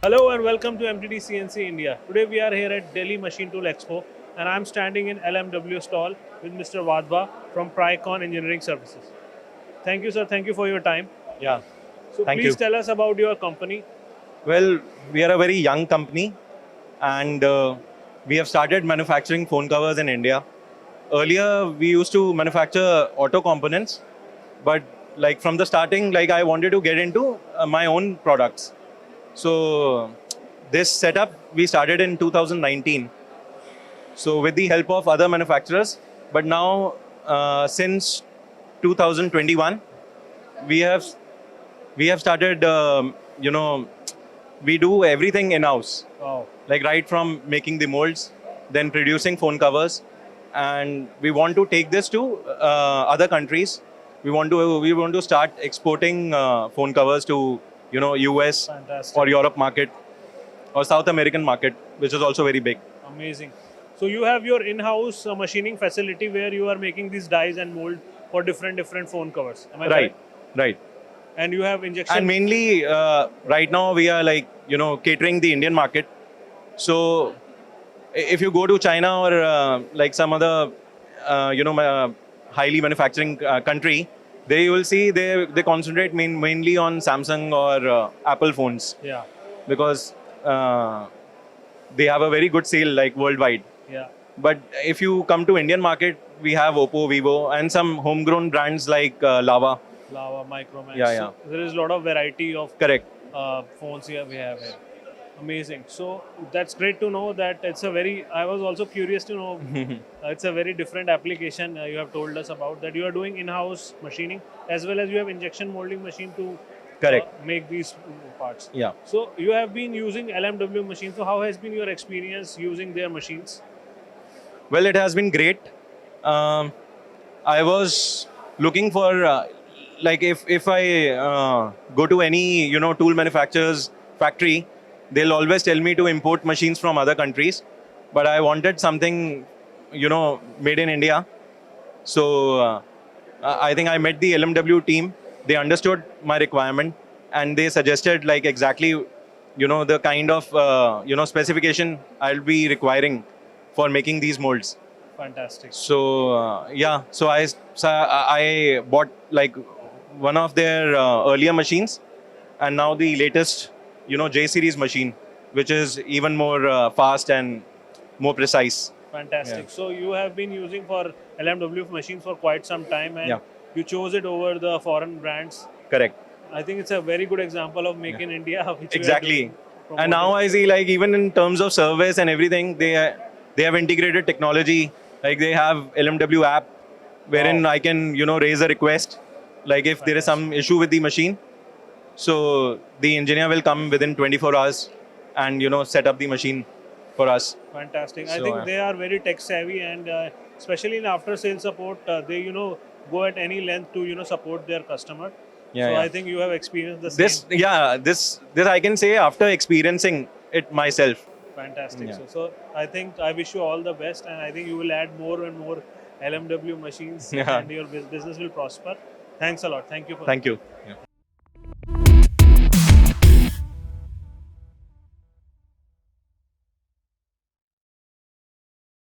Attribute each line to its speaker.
Speaker 1: Hello and welcome to MTDCNC India. Today we are here at Delhi Machine Tool Expo and I'm standing in LMW stall with Mr. Wadhwa from Pricon Engineering Services. Thank you, sir. Thank you for your time.
Speaker 2: Yeah,
Speaker 1: So
Speaker 2: thank
Speaker 1: please
Speaker 2: you.
Speaker 1: tell us about your company.
Speaker 2: Well, we are a very young company and we have started manufacturing phone covers in India. Earlier, we used to manufacture auto components, but like from the starting, like I wanted to get into my own products. So this setup we started in 2019. So with the help of other manufacturers, but now since 2021, we have we have started, we do everything in-house,
Speaker 1: Wow.
Speaker 2: like right from making the molds, then producing phone covers, and we want to take this to other countries. We want to start exporting phone covers to US
Speaker 1: Fantastic.
Speaker 2: or Europe market or South American market, which is also very big.
Speaker 1: Amazing. So you have your in-house machining facility where you are making these dies and mold for different phone covers. Am I
Speaker 2: Right,
Speaker 1: correct?
Speaker 2: right.
Speaker 1: And you have injection.
Speaker 2: And mainly right now we are like catering the Indian market. So if you go to China or like some other highly manufacturing country, they you will see they concentrate mainly on Samsung or Apple phones
Speaker 1: Yeah.
Speaker 2: because they have a very good sale like worldwide.
Speaker 1: Yeah.
Speaker 2: But if you come to Indian market, we have Oppo, Vivo, and some homegrown brands like Lava.
Speaker 1: Lava, Micromax.
Speaker 2: Yeah,
Speaker 1: So there is a lot of variety of
Speaker 2: Correct.
Speaker 1: phones here we have here. Amazing. So that's great to know that it's a very. I was also curious to know it's a very different application you have told us about that you are doing in-house machining as well as you have injection molding machine to
Speaker 2: Correct.
Speaker 1: make these parts.
Speaker 2: Yeah.
Speaker 1: So you have been using LMW machines. So how has been your experience using their machines?
Speaker 2: Well, it has been great. I was looking for like if I go to any tool manufacturer's factory, they'll always tell me to import machines from other countries, but I wanted something made in India. So I think I met the LMW team. They understood my requirement and they suggested like exactly the kind of specification I'll be requiring for making these molds.
Speaker 1: Fantastic.
Speaker 2: So I bought like one of their earlier machines, and now the latest J series machine, which is even more fast and more precise.
Speaker 1: Fantastic.
Speaker 2: Yeah.
Speaker 1: So you have been using for LMW machines for quite some time and
Speaker 2: Yeah.
Speaker 1: you chose it over the foreign brands.
Speaker 2: Correct.
Speaker 1: I think it's a very good example of Make in India. Which you are
Speaker 2: Exactly.
Speaker 1: doing,
Speaker 2: And now
Speaker 1: promoting.
Speaker 2: I see like even in terms of service and everything, they have integrated technology. Like they have LMW app wherein
Speaker 1: Wow.
Speaker 2: I can raise a request. Like if there is some issue with the machine, so the engineer will come within 24 hours and set up the machine for us.
Speaker 1: Fantastic. I
Speaker 2: So,
Speaker 1: think they are very tech savvy and especially in after sales support, they go at any length to support their customer.
Speaker 2: Yeah,
Speaker 1: So
Speaker 2: yeah.
Speaker 1: I think you have experienced the same.
Speaker 2: This I can say after experiencing it myself.
Speaker 1: Fantastic.
Speaker 2: Yeah.
Speaker 1: So I think I wish you all the best, and I think you will add more and more LMW machines,
Speaker 2: Yeah.
Speaker 1: and your business will prosper. Thanks a lot. Thank you for
Speaker 2: Thank you. Yeah.